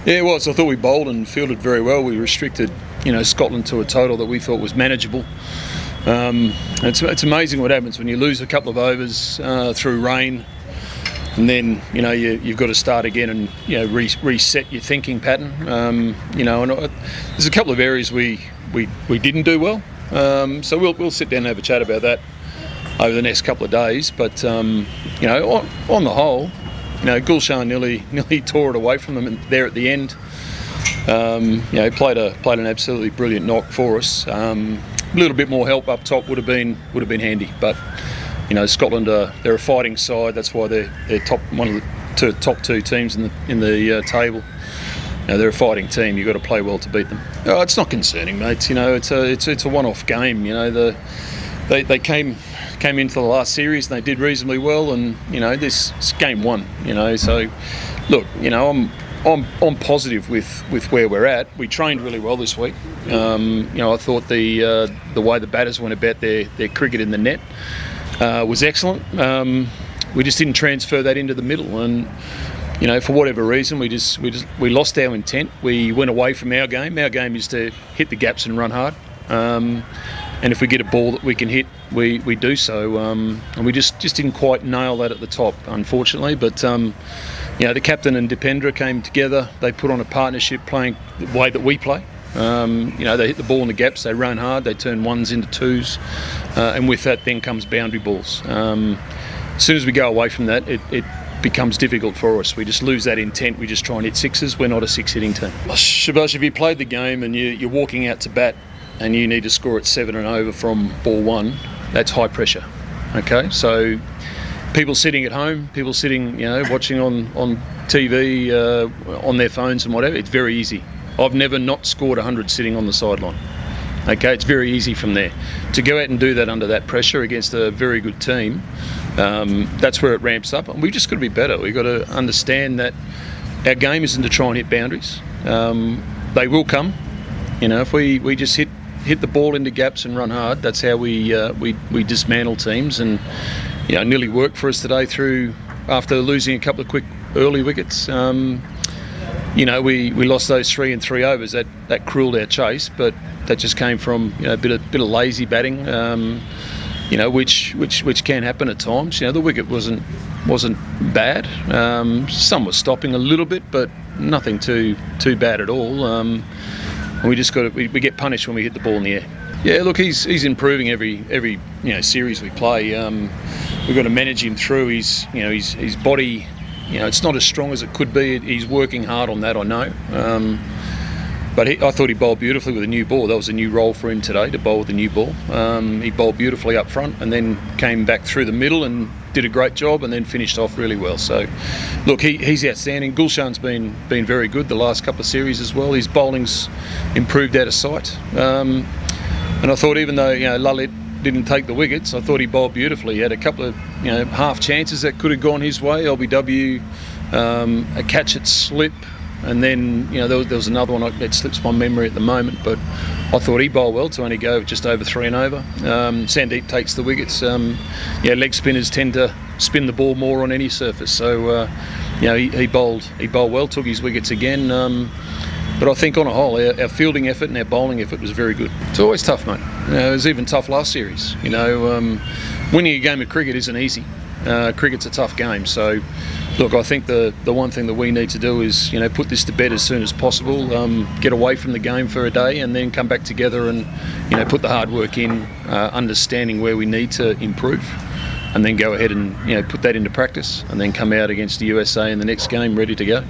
Yeah, it was. I thought we bowled and fielded very well. We restricted, Scotland to a total that we thought was manageable. It's amazing what happens when you lose a couple of overs through rain, and then you've got to start again and reset your thinking pattern. And there's a couple of areas we didn't do well. So we'll sit down and have a chat about that over the next couple of days. But on the whole, Gulshan nearly tore it away from them there at the end. Played an absolutely brilliant knock for us. A little bit more help up top would have been handy. But Scotland they're a fighting side. That's why they're one of the top two teams in the table. They're a fighting team. You've got to play well to beat them. Oh, it's not concerning, mate. It's a one-off game. They came into the last series and they did reasonably well, and this is game one. So look, I'm positive with where we're at. We trained really well this week. I thought the way the batters went about their cricket in the net was excellent. We just didn't transfer that into the middle, and for whatever reason, we lost our intent. We went away from our game. Our game is to hit the gaps and run hard. And if we get a ball that we can hit, we do so. And we just didn't quite nail that at the top, unfortunately. But the captain and Dependra came together. They put on a partnership playing the way that we play. They hit the ball in the gaps, they run hard, they turn ones into twos, and with that then comes boundary balls. As soon as we go away from that, it becomes difficult for us. We just lose that intent. We just try and hit sixes. We're not a six-hitting team. Shabazz, if you played the game and you're walking out to bat and you need to score at 7 and over from ball one, that's high pressure. Okay, so people sitting at home, people sitting, watching on TV, on their phones and whatever, it's very easy. I've never not scored 100 sitting on the sideline. Okay, it's very easy from there. To go out and do that under that pressure against a very good team, that's where it ramps up. And we've just got to be better. We've got to understand that our game isn't to try and hit boundaries. They will come. If we just hit the ball into gaps and run hard, that's how we dismantle teams. And nearly worked for us today after losing a couple of quick early wickets. We lost those 3 and 3 overs. That cruelled our chase, but that just came from a bit of lazy batting, which can happen at times. The wicket wasn't bad. Some was stopping a little bit, but nothing too bad at all. And we just we get punished when we hit the ball in the air. Yeah, look, he's improving every series we play. We've got to manage him through his body. It's not as strong as it could be. He's working hard on that, I know. But I thought he bowled beautifully with a new ball. That was a new role for him today, to bowl with a new ball. He bowled beautifully up front and then came back through the middle and did a great job and then finished off really well. So, look, he's outstanding. Gulshan's been very good the last couple of series as well. His bowling's improved out of sight. And I thought even though, Lalit didn't take the wickets, I thought he bowled beautifully. He had a couple of half chances that could have gone his way. LBW, a catch at slip, and then there was another one that slips my memory at the moment, but I thought he bowled well to only go just over 3 and over. Sandeep takes the wickets. Leg spinners tend to spin the ball more on any surface, so he bowled well, took his wickets again. But I think on a whole, our fielding effort and our bowling effort was very good. It's always tough, mate. It was even tough last series. Winning a game of cricket isn't easy. Cricket's a tough game. So, look, I think the one thing that we need to do is, put this to bed as soon as possible, get away from the game for a day and then come back together and, put the hard work in, understanding where we need to improve, and then go ahead and, put that into practice and then come out against the USA in the next game ready to go.